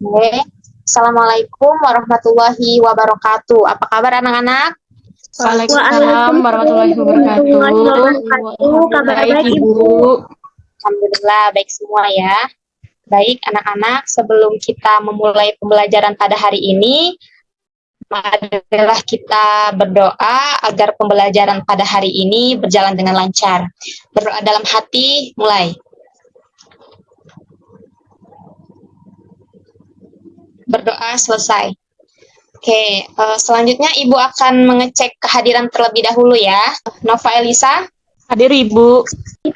Oke. Assalamualaikum warahmatullahi wabarakatuh. Apa kabar anak-anak? Waalaikumsalam warahmatullahi wabarakatuh. Kabar baik, Ibu. Alhamdulillah baik semua ya. Baik anak-anak, sebelum kita memulai pembelajaran pada hari ini, marilah kita berdoa agar pembelajaran pada hari ini berjalan dengan lancar. Berdoa dalam hati, mulai. Berdoa selesai. Oke, selanjutnya Ibu akan mengecek kehadiran terlebih dahulu ya. Nova Elisa. Hadir, Ibu.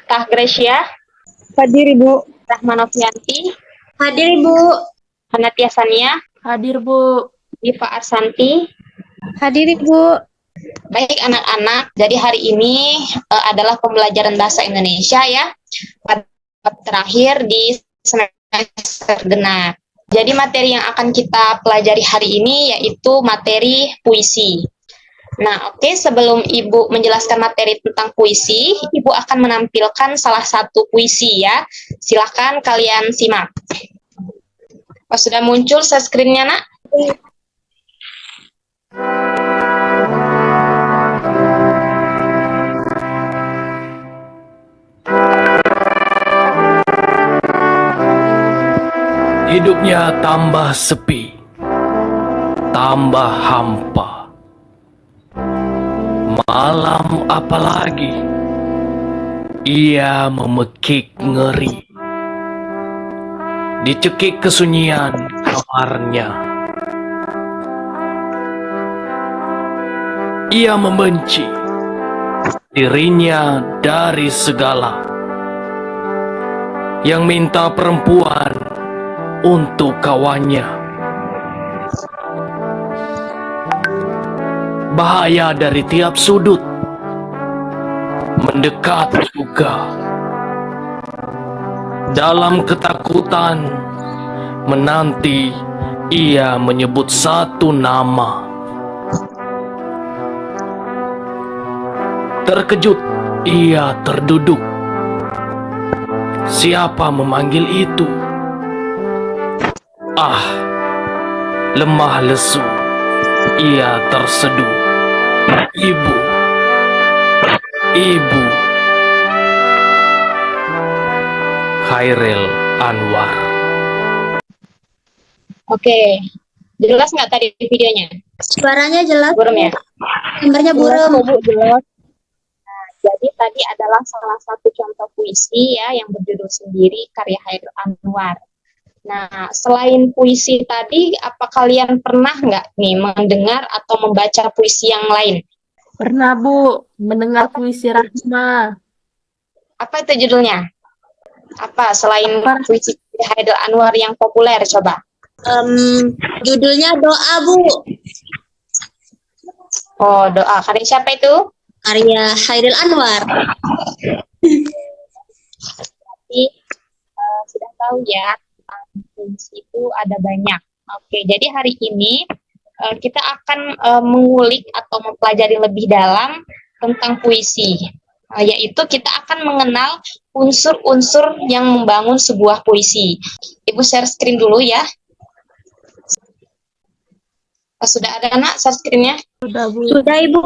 Tah Gracia. Hadir, Ibu. Rahma Novianti. Hadir, Ibu. Hanatia Sania. Hadir, Bu. Diva Arsanti. Hadir, Ibu. Baik anak-anak, jadi hari ini adalah pembelajaran bahasa Indonesia ya. Pada terakhir di semester genap. Jadi materi yang akan kita pelajari hari ini yaitu materi puisi. Nah, oke, sebelum Ibu menjelaskan materi tentang puisi, Ibu akan menampilkan salah satu puisi ya. Silakan kalian simak. Oh, sudah muncul share screen-nya, Nak? Hidupnya tambah sepi, tambah hampa. Malam apalagi, ia memekik ngeri. Dicekik kesunyian kamarnya. Ia membenci dirinya dari segala yang minta perempuan untuk kawannya. Bahaya dari tiap sudut mendekat juga. Dalam ketakutan menanti, ia menyebut satu nama. Terkejut ia terduduk. Siapa memanggil itu? Ah, lemah lesu, ia terseduh. Ibu, Ibu. Khairil Anwar. Oke, jelas nggak tadi videonya? Suaranya jelas. Burem ya? Gambarnya burem. Jelas. Nah, jadi tadi adalah salah satu contoh puisi ya yang berjudul sendiri karya Khairil Anwar. Nah, selain puisi tadi, apa kalian pernah nggak nih mendengar atau membaca puisi yang lain? Pernah, Bu, mendengar puisi Rahma. Apa itu judulnya? Apa selain puisi Khairil Anwar yang populer, coba? Judulnya Doa, Bu. Oh, doa. Karya siapa itu? Karya Khairil Anwar. Jadi, sudah tahu ya, puisi itu ada banyak. Oke, jadi hari ini kita akan mengulik atau mempelajari lebih dalam tentang puisi. Yaitu kita akan mengenal unsur-unsur yang membangun sebuah puisi. Ibu share screen dulu ya. Sudah ada, Nak, share screen-nya? Sudah, Bu. Sudah, Ibu.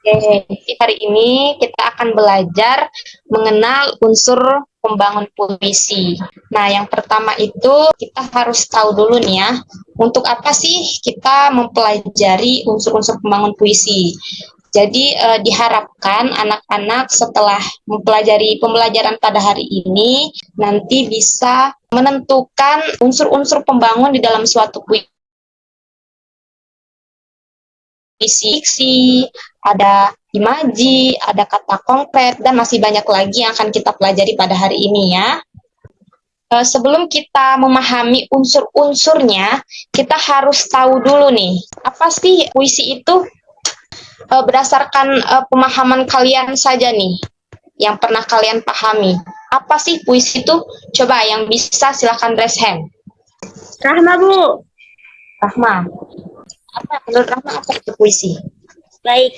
Oke, hari ini kita akan belajar mengenal unsur pembangun puisi. Nah, yang pertama itu kita harus tahu dulu nih ya, untuk apa sih kita mempelajari unsur-unsur pembangun puisi. Jadi diharapkan anak-anak setelah mempelajari pembelajaran pada hari ini, nanti bisa menentukan unsur-unsur pembangun di dalam suatu puisi. Fiksi, ada imaji, ada kata konkret, dan masih banyak lagi yang akan kita pelajari pada hari ini ya. Sebelum kita memahami unsur-unsurnya, kita harus tahu dulu nih, apa sih puisi itu? Berdasarkan pemahaman kalian saja nih, yang pernah kalian pahami. Apa sih puisi itu? Coba yang bisa silahkan raise hand. Rahma, Bu. Rahma. Menurut Rahma apa itu puisi? Baik,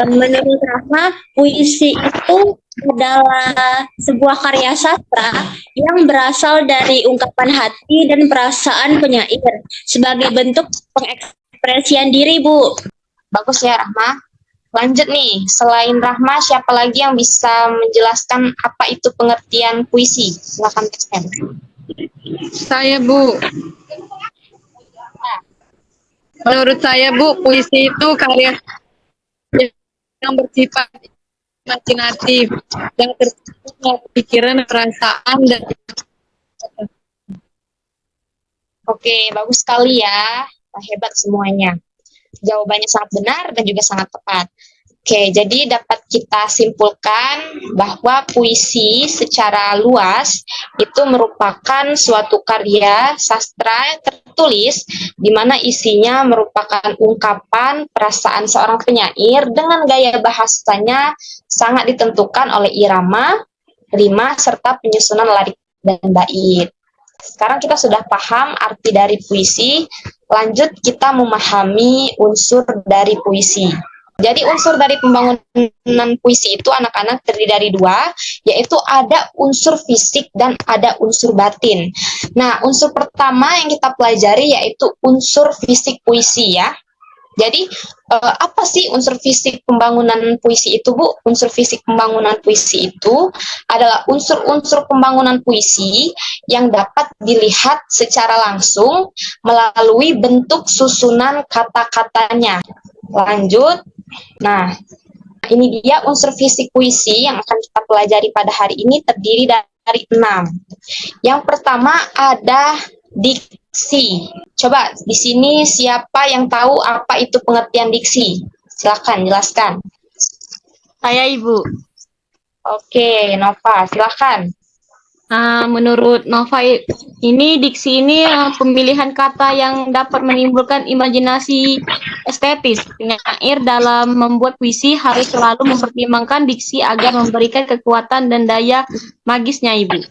menurut Rahma, puisi itu adalah sebuah karya sastra yang berasal dari ungkapan hati dan perasaan penyair sebagai bentuk pengekspresian diri, Bu. Bagus ya, Rahma. Lanjut nih, selain Rahma, siapa lagi yang bisa menjelaskan apa itu pengertian puisi? Silakan Kristen. Saya, Bu. Menurut saya, Bu, puisi itu karya yang bersifat imajinatif, yang tertulis dari pikiran, perasaan, dan Oke, bagus sekali ya. Hebat semuanya. Jawabannya sangat benar dan juga sangat tepat. Oke, jadi dapat kita simpulkan bahwa puisi secara luas itu merupakan suatu karya sastra tertulis di mana isinya merupakan ungkapan perasaan seorang penyair dengan gaya bahasanya sangat ditentukan oleh irama, rima, serta penyusunan lirik dan bait. Sekarang kita sudah paham arti dari puisi, lanjut kita memahami unsur dari puisi. Jadi unsur dari pembangunan puisi itu anak-anak terdiri dari dua, yaitu ada unsur fisik dan ada unsur batin. Nah, unsur pertama yang kita pelajari yaitu unsur fisik puisi ya. Jadi apa sih unsur fisik pembangunan puisi itu, Bu? Unsur fisik pembangunan puisi itu adalah unsur-unsur pembangunan puisi yang dapat dilihat secara langsung melalui bentuk susunan kata-katanya. Lanjut. Nah, ini dia unsur fisik puisi yang akan kita pelajari pada hari ini terdiri dari 6. Yang pertama ada diksi. Coba di sini siapa yang tahu apa itu pengertian diksi? Silakan jelaskan. Saya Ibu. Oke, Nova, silakan. Menurut Nova, ini diksi ini pemilihan kata yang dapat menimbulkan imajinasi estetis. Penyair dalam membuat puisi harus selalu mempertimbangkan diksi agar memberikan kekuatan dan daya magisnya, Ibu.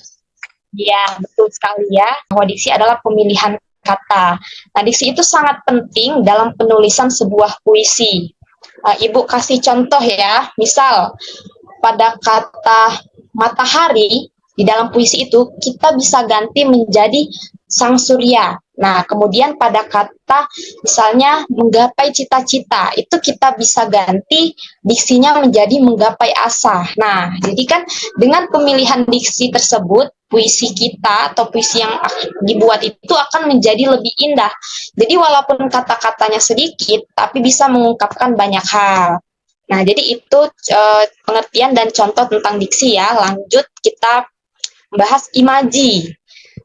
Ya, betul sekali ya. Bahwa diksi adalah pemilihan kata. Nah, diksi itu sangat penting dalam penulisan sebuah puisi. Ibu kasih contoh ya. Misal, pada kata matahari, di dalam puisi itu kita bisa ganti menjadi sang surya. Nah, kemudian pada kata misalnya menggapai cita-cita, itu kita bisa ganti diksinya menjadi menggapai asa. Nah, jadi kan dengan pemilihan diksi tersebut, puisi kita atau puisi yang dibuat itu akan menjadi lebih indah. Jadi walaupun kata-katanya sedikit, tapi bisa mengungkapkan banyak hal. Nah, jadi itu pengertian dan contoh tentang diksi ya. Lanjut kita bahas imaji.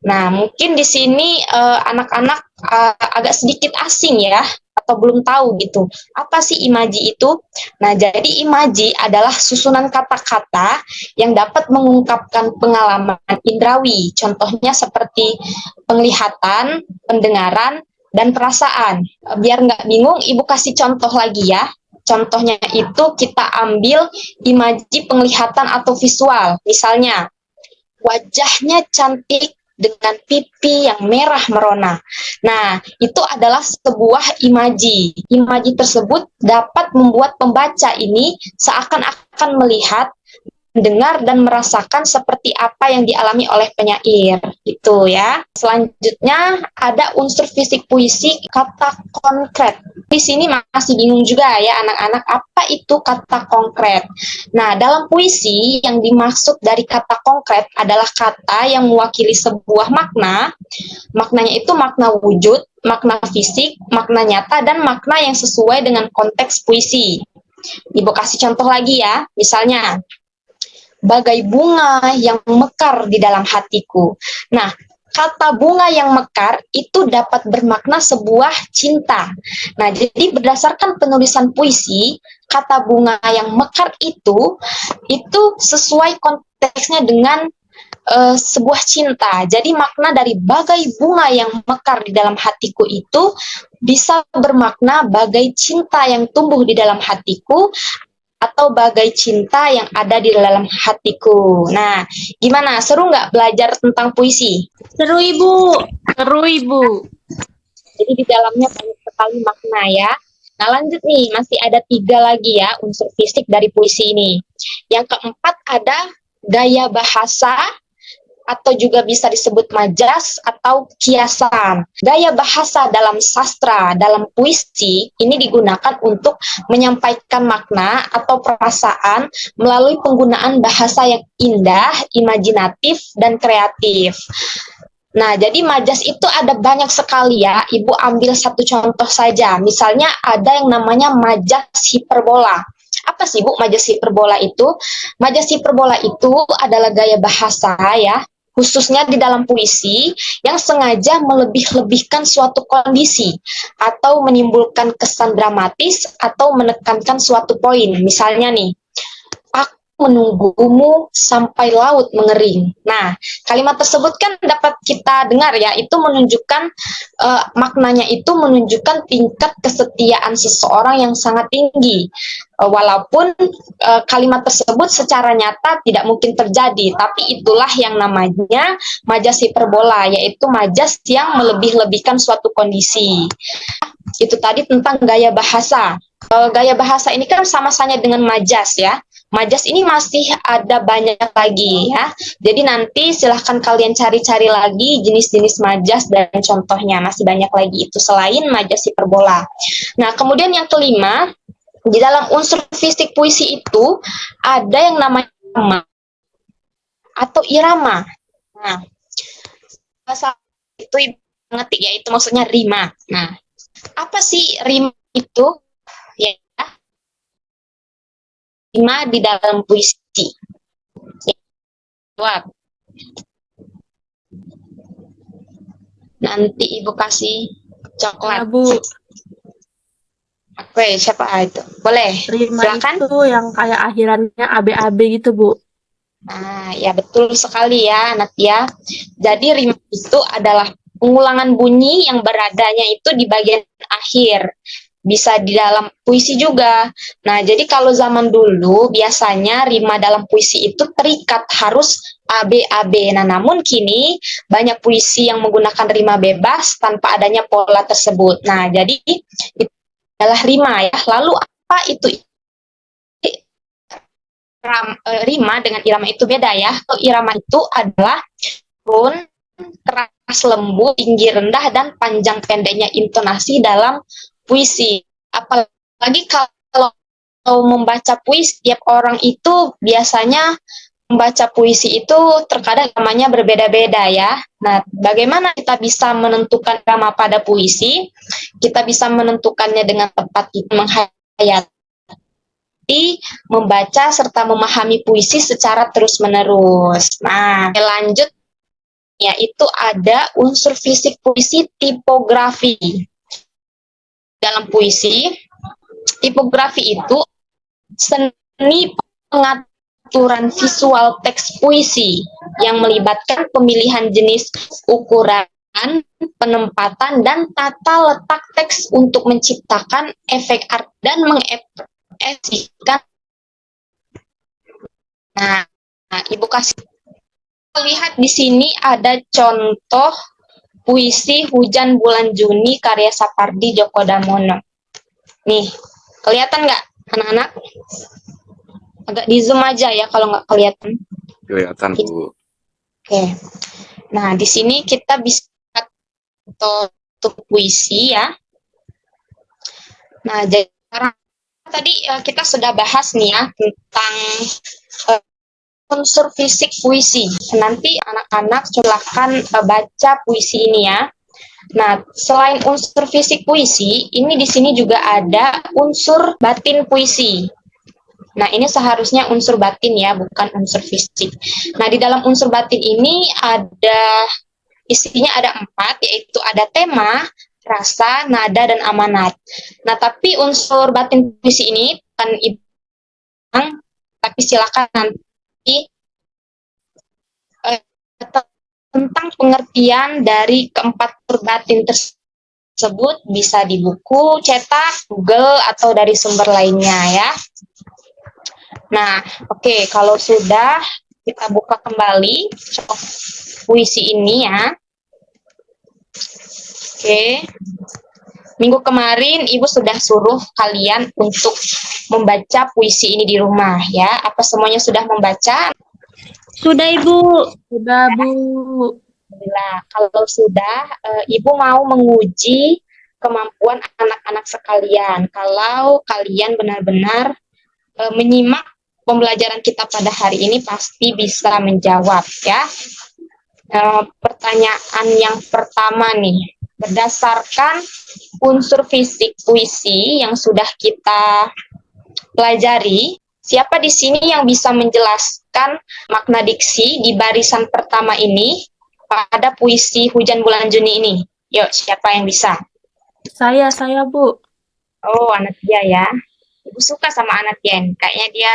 Nah, mungkin di sini anak-anak agak sedikit asing ya, atau belum tahu gitu. Apa sih imaji itu? Nah, jadi imaji adalah susunan kata-kata yang dapat mengungkapkan pengalaman indrawi. Contohnya seperti penglihatan, pendengaran, dan perasaan. Biar nggak bingung, Ibu kasih contoh lagi ya. Contohnya itu kita ambil imaji penglihatan atau visual. Misalnya, wajahnya cantik dengan pipi yang merah merona. Nah, itu adalah sebuah imaji. Imaji tersebut dapat membuat pembaca ini seakan-akan melihat, mendengar, dan merasakan seperti apa yang dialami oleh penyair. Itu ya. Selanjutnya ada unsur fisik puisi, kata konkret. Di sini masih bingung juga ya anak-anak, apa itu kata konkret. Nah, dalam puisi yang dimaksud dari kata konkret adalah kata yang mewakili sebuah makna. Maknanya itu makna wujud, makna fisik, makna nyata, dan makna yang sesuai dengan konteks puisi. Ibu kasih contoh lagi ya. Misalnya, bagai bunga yang mekar di dalam hatiku. Nah, kata bunga yang mekar itu dapat bermakna sebuah cinta. Nah, jadi berdasarkan penulisan puisi, kata bunga yang mekar itu sesuai konteksnya dengan sebuah cinta. Jadi makna dari bagai bunga yang mekar di dalam hatiku itu bisa bermakna bagai cinta yang tumbuh di dalam hatiku, atau bagai cinta yang ada di dalam hatiku. Nah, gimana? Seru nggak belajar tentang puisi? Seru, Ibu. Seru, Ibu. Jadi di dalamnya banyak sekali makna ya. Nah, lanjut nih, masih ada 3 lagi ya unsur fisik dari puisi ini. Yang keempat ada gaya bahasa atau juga bisa disebut majas atau kiasan. Gaya bahasa dalam sastra, dalam puisi, ini digunakan untuk menyampaikan makna atau perasaan melalui penggunaan bahasa yang indah, imajinatif, dan kreatif. Nah, jadi majas itu ada banyak sekali ya. Ibu ambil satu contoh saja. Misalnya ada yang namanya majas hiperbola. Apa sih Bu majas hiperbola itu? Majas hiperbola itu adalah gaya bahasa ya, khususnya di dalam puisi yang sengaja melebih-lebihkan suatu kondisi atau menimbulkan kesan dramatis atau menekankan suatu poin. Misalnya nih, aku menunggumu sampai laut mengering. Nah, kalimat tersebut kan dapat kita dengar ya, itu menunjukkan maknanya itu menunjukkan tingkat kesetiaan seseorang yang sangat tinggi. Walaupun kalimat tersebut secara nyata tidak mungkin terjadi, tapi itulah yang namanya majas hiperbola, yaitu majas yang melebih-lebihkan suatu kondisi. Itu tadi tentang gaya bahasa. Gaya bahasa ini kan sama saja dengan majas ya. Majas ini masih ada banyak lagi ya. Jadi nanti silahkan kalian cari-cari lagi jenis-jenis majas dan contohnya. Masih banyak lagi itu selain majas hiperbola. Nah, kemudian yang kelima, di dalam unsur fisik puisi itu ada yang namanya irama atau irama. Nah, bahasa itu ibu ngetik ya, itu maksudnya rima. Nah, apa sih rima itu? Ya, rima di dalam puisi. Jawab. Nanti ibu kasih coklat. Bu, Oke, siapa itu? Boleh, rima silakan. itu yang kayak akhirannya AB-AB gitu, Bu. Nah, ya betul sekali ya, Natia. Jadi rima itu adalah pengulangan bunyi yang beradanya itu di bagian akhir. Bisa di dalam puisi juga. Nah, jadi kalau zaman dulu biasanya rima dalam puisi itu terikat harus AB-AB. Nah, namun kini banyak puisi yang menggunakan rima bebas tanpa adanya pola tersebut. Nah, jadi itu adalah rima ya. Lalu apa itu rima dengan irama itu beda ya. Kalau irama itu adalah turun, keras, lembut, tinggi, rendah, dan panjang pendeknya intonasi dalam puisi. Apalagi kalau membaca puisi, tiap orang itu biasanya membaca puisi itu terkadang namanya berbeda-beda ya. Nah, bagaimana kita bisa menentukan irama pada puisi? Kita bisa menentukannya dengan tepat, kita menghayati, membaca serta memahami puisi secara terus-menerus. Nah, lanjut yaitu ada unsur fisik puisi tipografi. Dalam puisi, tipografi itu seni pengaturan visual teks puisi yang melibatkan pemilihan jenis ukuran, penempatan, dan tata letak teks untuk menciptakan efek art dan mengekspresikan. Nah, Ibu kasih lihat di sini ada contoh puisi Hujan Bulan Juni karya Sapardi Djoko Damono. Nih, kelihatan nggak anak-anak? Agak di zoom aja ya kalau nggak kelihatan. Kelihatan, Bu. Oke. Nah, di sini kita bisa untuk puisi ya. Nah, jadi tadi kita sudah bahas nih ya tentang unsur fisik puisi. Nanti anak-anak silahkan baca puisi ini ya. Nah, selain unsur fisik puisi, ini di sini juga ada unsur batin puisi. Nah, ini seharusnya unsur batin ya, bukan unsur fisik. Nah, di dalam unsur batin ini isinya ada 4, yaitu ada tema, rasa, nada, dan amanat. Nah, tapi unsur batin puisi ini bukan ibu, tapi silakan nanti tentang pengertian dari keempat unsur batin tersebut bisa di buku, cetak, Google, atau dari sumber lainnya ya. Nah, oke, kalau sudah kita buka kembali puisi ini ya. Oke. Minggu kemarin Ibu sudah suruh kalian untuk membaca puisi ini di rumah ya. Apa semuanya sudah membaca? Sudah, Ibu. Udah, Bu. Alhamdulillah. Kalau sudah, Ibu mau menguji kemampuan anak-anak sekalian. Kalau kalian benar-benar menyimak pembelajaran kita pada hari ini, pasti bisa menjawab ya. Pertanyaan yang pertama nih, berdasarkan unsur fisik puisi yang sudah kita pelajari, siapa di sini yang bisa menjelaskan makna diksi di barisan pertama ini pada puisi Hujan Bulan Juni ini? Yuk, siapa yang bisa? Saya, Bu. Oh, anak dia ya. Ibu suka sama anak Yen. Kayaknya dia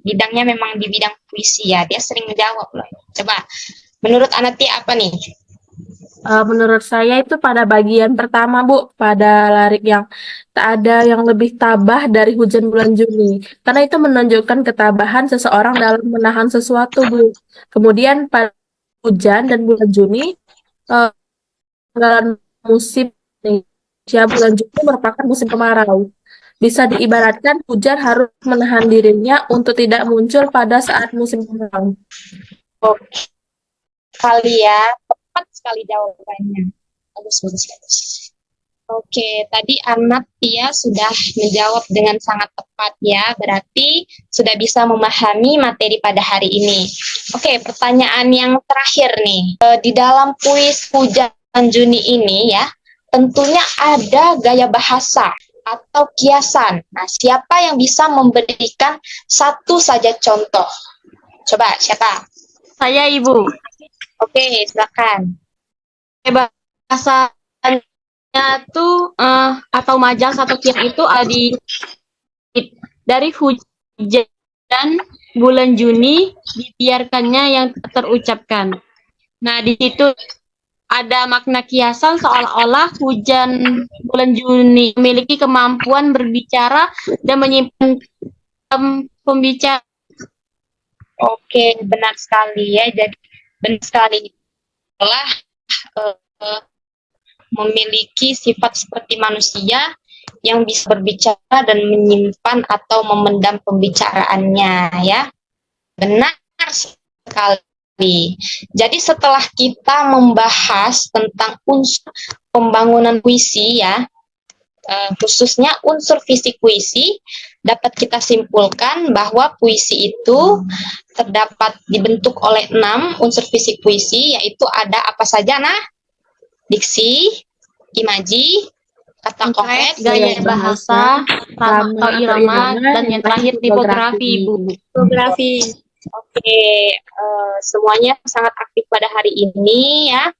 bidangnya memang di bidang puisi ya. Dia sering menjawab loh. Coba, menurut anak dia apa nih? Menurut saya itu pada bagian pertama, Bu, pada lirik yang tak ada yang lebih tabah dari hujan bulan Juni. Karena itu menunjukkan ketabahan seseorang dalam menahan sesuatu, Bu. Kemudian pada hujan dan bulan Juni, dalam musim Indonesia, bulan Juni merupakan musim kemarau. Bisa diibaratkan hujan harus menahan dirinya untuk tidak muncul pada saat musim kemarau. Oke, kali ya. Tepat sekali jawabannya. Bagus, bagus, bagus. Oke, tadi anak Tia sudah menjawab dengan sangat tepat ya. Berarti sudah bisa memahami materi pada hari ini. Oke, pertanyaan yang terakhir nih. Di dalam puisi Hujan Juni ini ya, tentunya ada gaya bahasa atau kiasan. Nah, siapa yang bisa memberikan satu saja contoh? Coba, siapa? Saya, Ibu. Oke, silakan. Bahasanya tuh atau majaz atau kias itu ada dari hujan bulan Juni dibiarkannya yang terucapkan. Nah, di situ ada makna kiasan seolah-olah hujan bulan Juni memiliki kemampuan berbicara dan menyimpan pembicara. Oke, benar sekali ya. Jadi benar sekali adalah memiliki sifat seperti manusia yang bisa berbicara dan menyimpan atau memendam pembicaraannya ya. Benar sekali. Jadi setelah kita membahas tentang unsur pembangunan puisi ya, khususnya unsur fisik puisi, dapat kita simpulkan bahwa puisi itu terdapat dibentuk oleh 6 unsur fisik puisi, yaitu ada apa saja nah? Diksi, imaji, kata konkret, gaya bahasa, atau irama, dan yang terakhir tipografi, Ibu. Tipografi. Oke, semuanya sangat aktif pada hari ini ya.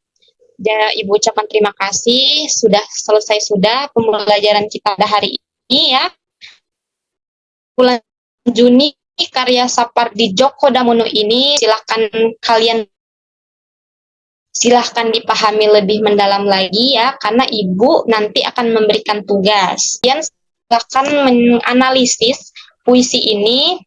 Ibu ucapkan terima kasih sudah selesai pembelajaran kita pada hari ini ya. Bulan Juni karya Sapardi Djoko Damono ini silahkan dipahami lebih mendalam lagi ya, karena Ibu nanti akan memberikan tugas. Kalian silahkan menganalisis puisi ini.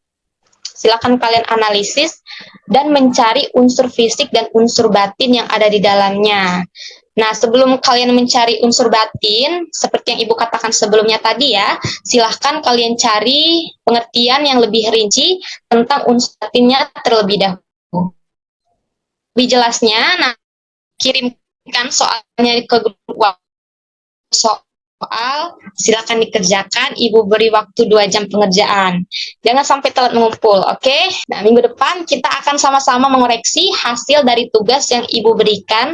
Silakan kalian analisis dan mencari unsur fisik dan unsur batin yang ada di dalamnya. Nah, sebelum kalian mencari unsur batin, seperti yang Ibu katakan sebelumnya tadi ya, silahkan kalian cari pengertian yang lebih rinci tentang unsur batinnya terlebih dahulu. Lebih jelasnya, nah, kirimkan soalnya ke grup soal, silakan dikerjakan. Ibu beri waktu 2 jam pengerjaan. Jangan sampai telat mengumpul, oke? Nah, minggu depan kita akan sama-sama mengoreksi hasil dari tugas yang Ibu berikan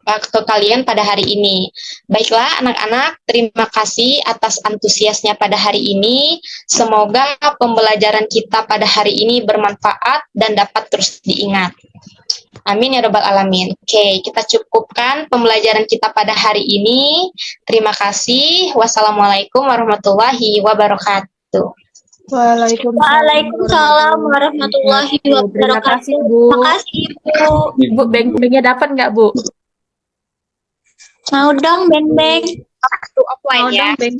ke kalian pada hari ini. Baiklah anak-anak, terima kasih atas antusiasnya pada hari ini. Semoga pembelajaran kita pada hari ini bermanfaat dan dapat terus diingat. Amin ya rabbal alamin. Oke, kita cukupkan pembelajaran kita pada hari ini. Terima kasih. Wassalamualaikum warahmatullahi wabarakatuh. Waalaikumsalam warahmatullahi wabarakatuh. Terima kasih, Bu. Terima kasih, Bu. Bu, beng-bengnya dapat nggak, Bu? Mau dong, beng-beng. Waktu offline ya. Beng.